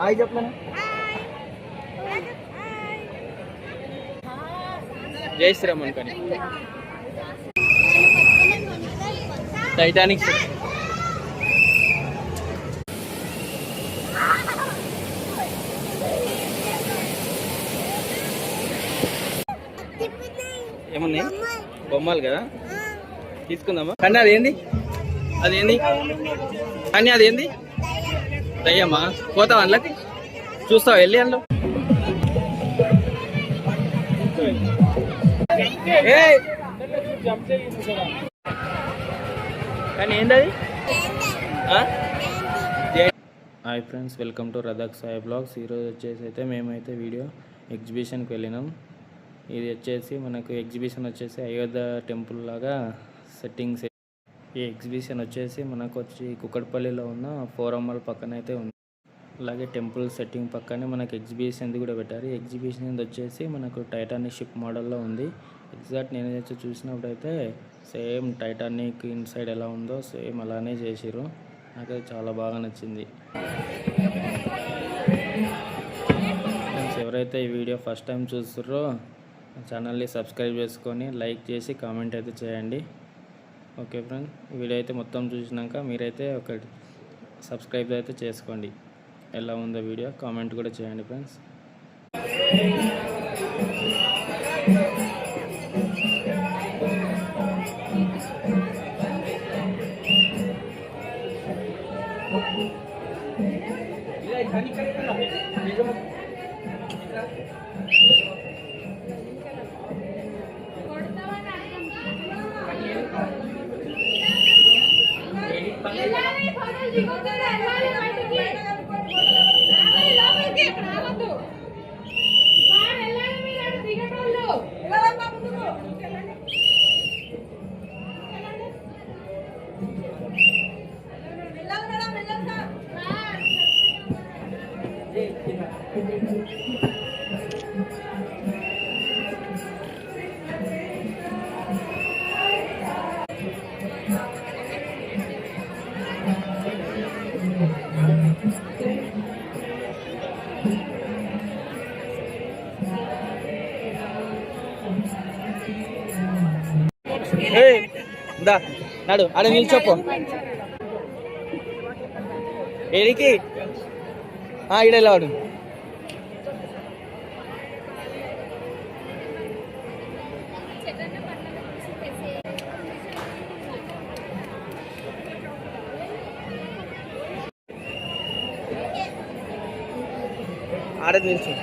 Hi చెప్పనా. జై శ్రీరామ్ అనుకోని. టైటానిక్ ఏమున్నాయి బొమ్మలు కదా, తీసుకుందామా. కానీ అదేంది, అదేంది కానీ అదేంది దయ్యమ్మా. పోతావా అందులోకి, చూస్తావా వెళ్ళి అందులో. కానీ ఏంది అది. హాయ్ ఫ్రెండ్స్, వెల్కమ్ టు రదక్ సాయి బ్లాగ్స్. ఈరోజు వచ్చేసి అయితే మేమైతే వీడియో ఎగ్జిబిషన్కి వెళ్ళినాం. ఇది వచ్చేసి మనకు ఎగ్జిబిషన్ వచ్చేసి అయోధ్య టెంపుల్ లాగా సెట్టింగ్స్. ఈ ఎగ్జిబిషన్ వచ్చేసి మనకు వచ్చి కుక్కడపల్లిలో ఉన్న ఫోరమ్మల్ పక్కన అయితే ఉంది. అలాగే టెంపుల్ సెట్టింగ్ పక్కనే మనకు ఎగ్జిబిషన్ కూడా పెట్టారు. ఈ ఎగ్జిబిషన్ వచ్చేసి మనకు టైటానిక్ షిప్ మోడల్లో ఉంది. ఎగ్జాక్ట్ నేను వచ్చి చూసినప్పుడు అయితే సేమ్ టైటానిక్ ఇన్సైడ్ ఎలా ఉందో సేమ్ అలానే చేసిర్రు. నాకైతే చాలా బాగా నచ్చింది. ఫ్రెండ్స్, ఎవరైతే ఈ వీడియో ఫస్ట్ టైం చూస్తున్నారో ఛానల్ని సబ్స్క్రైబ్ చేసుకొని లైక్ చేసి కామెంట్ అయితే చేయండి. ఓకే ఫ్రెండ్స్, ఈ వీడియో అయితే మొత్తం చూసినాక మీరైతే ఒక సబ్స్క్రైబ్ అయితే చేసుకోండి. ఎలా ఉందో వీడియో కామెంట్ కూడా చేయండి ఫ్రెండ్స్. నాడు ఆడ నిల్చోపో. ఏడికి ఈడెళ్ళాడు. ఆడ నిల్చో.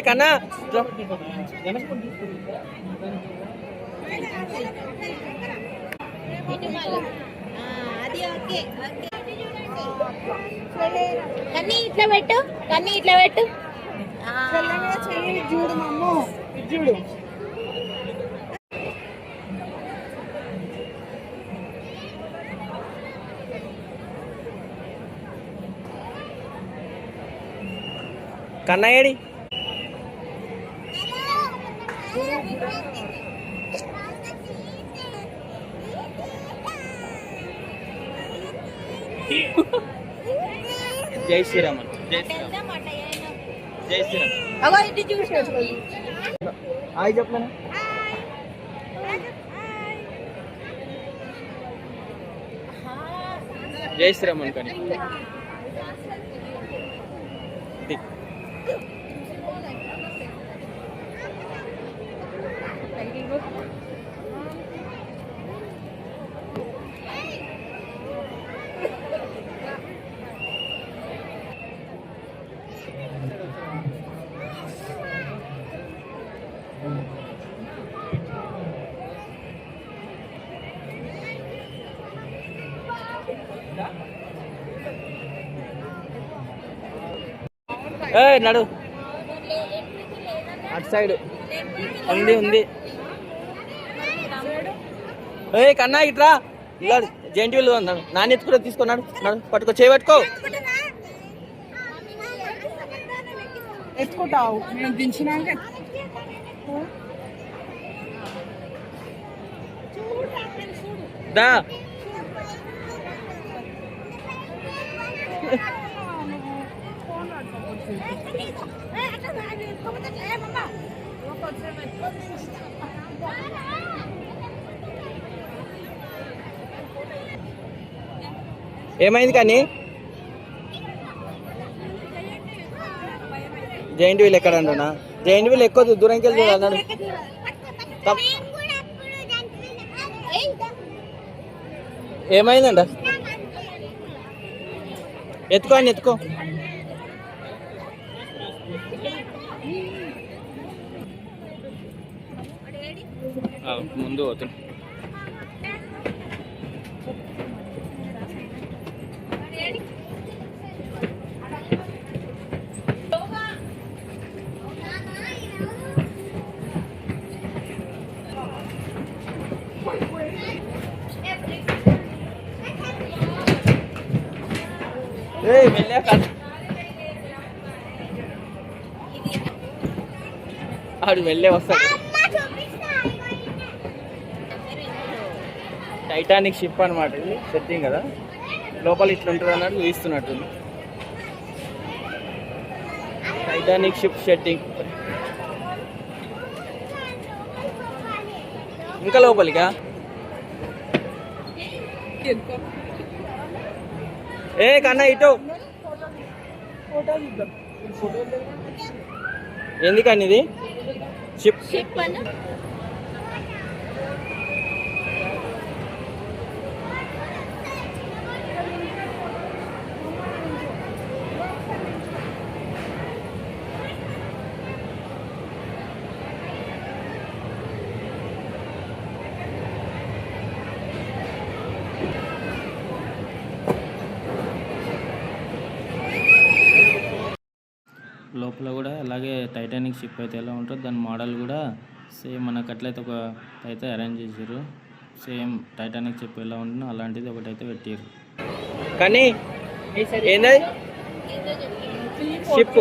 కన్నా కన్నీ ఇట్లా పెట్టు, కన్నీ ఇట్లా పెట్టు. చూడు మమ్మో, చూడు. కన్నా ఏడి జై శ్రీరామ్. జై శ్రీరామ్. జై శ్రీరామ్. హాయ్ చెప్పనా. జై శ్రీరామ్ అనుకోని. నడు అటు సైడ్ ఉంది. కన్నా ఇట్రా. జెంటిలు అన్నాడు నాన్న ఎత్తుకురా తీసుకున్నాడు నాడు పట్టుకో చేయబట్టుకో ఎత్తుకుంటావు నేను దించినాక దా ఏమైంది కానీ జైంట్ వీల్ ఎక్కడ అంటున్నా జైంట్ వీల్ ఎక్కువ దూరంకి వెళ్తుంది అన్నాడు ఏమైందంట ఎత్తుకో అని ఎత్తుకో ముందు పోతుంది. ఆడు వెళ్ళే వస్తాడు టైటానిక్ షిప్ అనమాట ఇది సెట్టింగ్ కదా లోపల ఇట్లా ఉంటుంది అన్నట్టు చూపిస్తున్నట్టు టైటానిక్ షిప్ సెట్టింగ్ ఇంకా లోపలికా ఏ కన్నా ఇటు ఎందుకని ఇది షిప్ లోపల కూడా అలాగే టైటానిక్ షిప్ అయితే ఎలా ఉంటుందో దాని మోడల్ కూడా సేమ్ మనకు అట్లయితే ఒక అయితే అరేంజ్ చేసారు. సేమ్ టైటానిక్ షిప్ ఎలా ఉంటుందో అలాంటిది ఒకటైతే పెట్టారు. కానీ ఏంది షిప్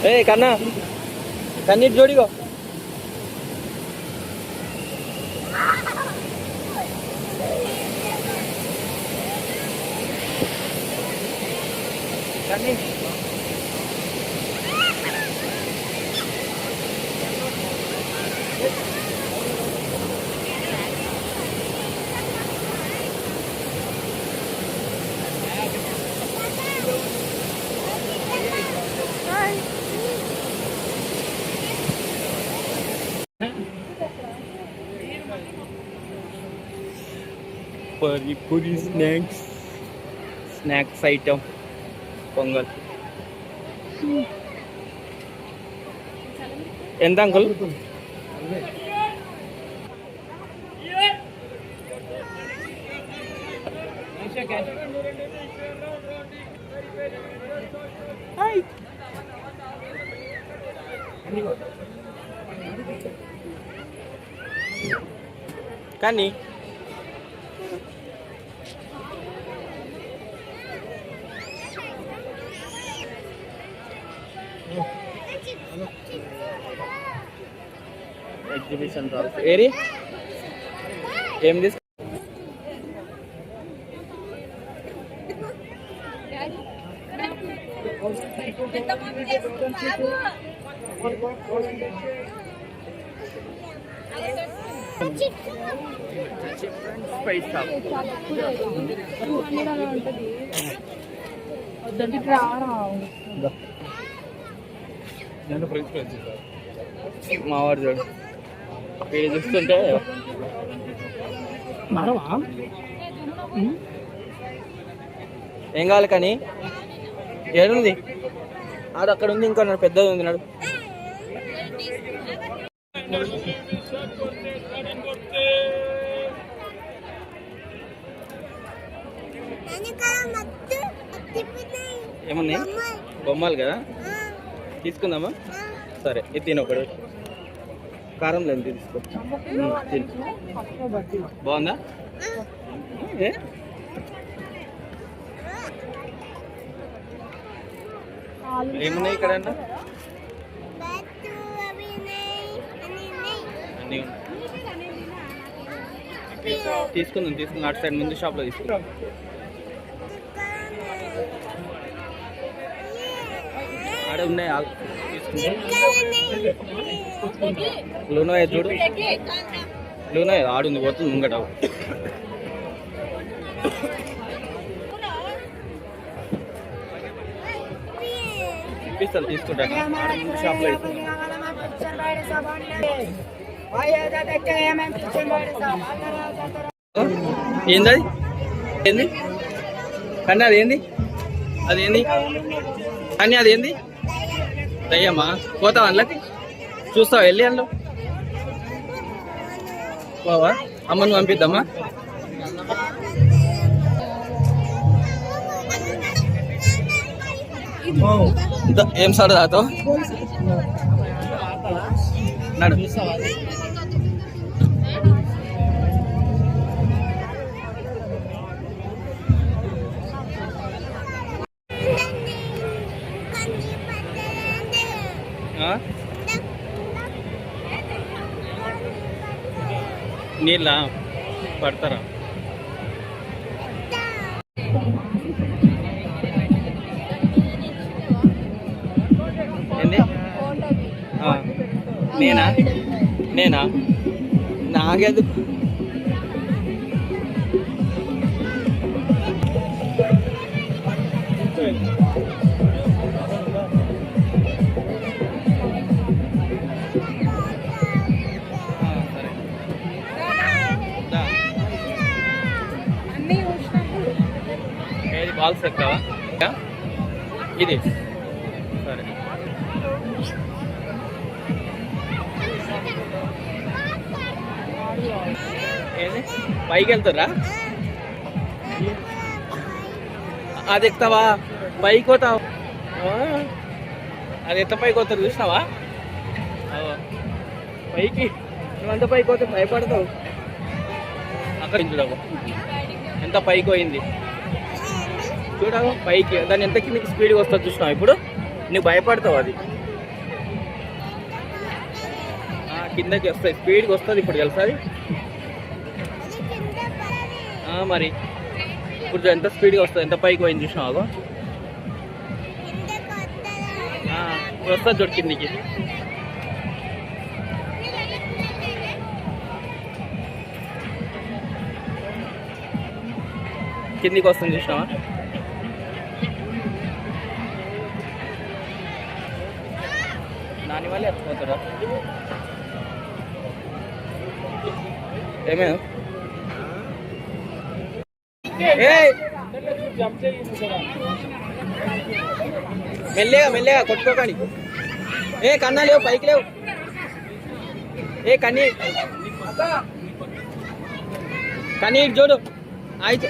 ఏ కన్నా కన్నీటి జోడిగో కన్నీ పూరి స్నాక్స్ ఐటమ్ పొంగల్ ఎంత అంకుల్ కానీ ఎగ్జిబిషన్ ఏరి ఏం తీసు స్పైస్ షాప్ మావాడు చూడు వీళ్ళు చూస్తుంటే ఏం కావాలి కానీ ఏడుంది అది అక్కడ ఉంది ఇంకో పెద్దది ఉంది నాడు ఏముంది బొమ్మలు కదా తీసుకుందామా? సరే ఇది తిని ఒకటి. కారం లేదు తీసుకో. తిను. బాగుందా? ఏ? ఏమున్నాయి ఇక్కడ అన్న? అన్నీ ఉన్నాయి. తీసుకుందాం అటు సైడ్ ముందు షాప్లో తీసుకుందాం. ఆడ ఉన్నాయి లూనో చూడు, లూనో ఆడుంది పోతుంది ముంగట. ఇప్పిస్తాను తీసుకుంటాను. ఆడ ముందు షాప్లో ఏంది ఏంది కన్నా అదేంది అదేంది కానీ అదేంది దయ్యమ్మా? పోతావా అందులోకి? చూస్తావా వెళ్ళి అందులో? పోవా? అమ్మను పంపిద్దామా? ఏం సార్ తాతో నడు. నీళ్ళ పడతారా? ఏంది? నేనా నాకేది? ఏది బాల్స్ ఎక్కవా? ఇది సరే. ఏది పైకి వెళ్తారా? అది ఎక్కుతావా? పైకి పోతావా? అది ఎంత పైకి పోతారు చూసినావా? పైకి నువ్వంత పైకి పోతే భయపడతావు. అక్కడ చూడవు ఎంత పైకి పోయింది చూడవు. పైకి దాన్ని ఎంత కిందకి స్పీడ్గా వస్తుంది చూసినావు. ఇప్పుడు నువ్వు భయపడతావు. అది కిందకి వస్తుంది, స్పీడ్గా వస్తుంది. ఇప్పుడు తెలుసా అది? మరి ఇప్పుడు ఎంత స్పీడ్గా వస్తుంది, ఎంత పైకి పోయింది చూసినావు. ఇప్పుడు వస్తుంది చూడు కిందికి. కిందికి వస్తుంది చూసినావా? దాని వల్ల ఎత్తుకోతారా? ఏమే మెల్లగా కొట్టుకోకండి. కన్నా లేవు, పైకి లేవు. కన్నీ ఇటు చూడు. అయితే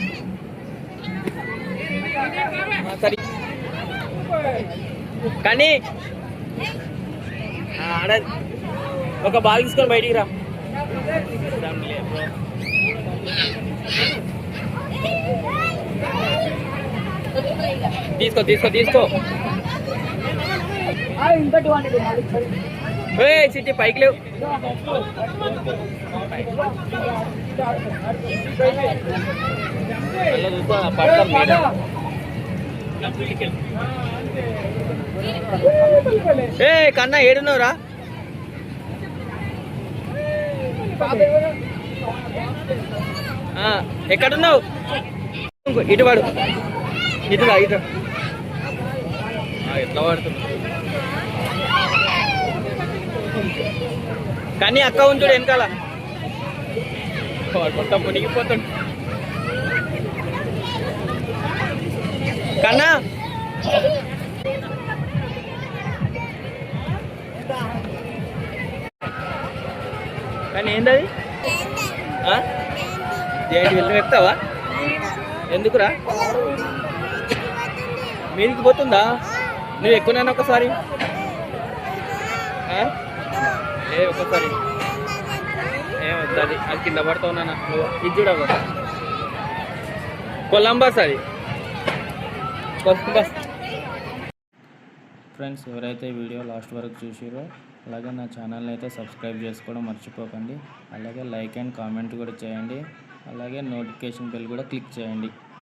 సరే కానీ ఆడ ఒక బాల్ తీసుకొని బయటికి రా. తీసుకో. చిట్టి పైకి లేవు. కన్నా ఏడున్నావురా? ఎక్కడున్నావు? ఇటు వాడు, ఇటురా. ఎట్లా వాడుతున్నా కానీ అక్క ఉంచుడు వెనకాల మొత్తం మునిగిపోతాడు. కన్నా కానీ ఏంటది? ఏంటి వెళ్ళి ఎక్కుతావా? ఎందుకురా? మీదికి పోతుందా? నువ్వు ఎక్కువనైనా ఒకసారి ఏ ఒక్కసారి ఏమొద్దు, అది అది కింద పడతావు నాన్న. నువ్వు ఇది చూడవు, కొలంబస్ అది, కొలంబస్. ఫ్రెండ్స్, ఎవరైతే వీడియో లాస్ట్ వరకు చూసిరో అలాగే నా ఛానల్ని అయితే సబ్స్క్రైబ్ చేసుకోవడం మర్చిపోకండి. అలాగే లైక్ అండ్ కామెంట్ కూడా చేయండి. అలాగే నోటిఫికేషన్ బెల్ కూడా క్లిక్ చేయండి.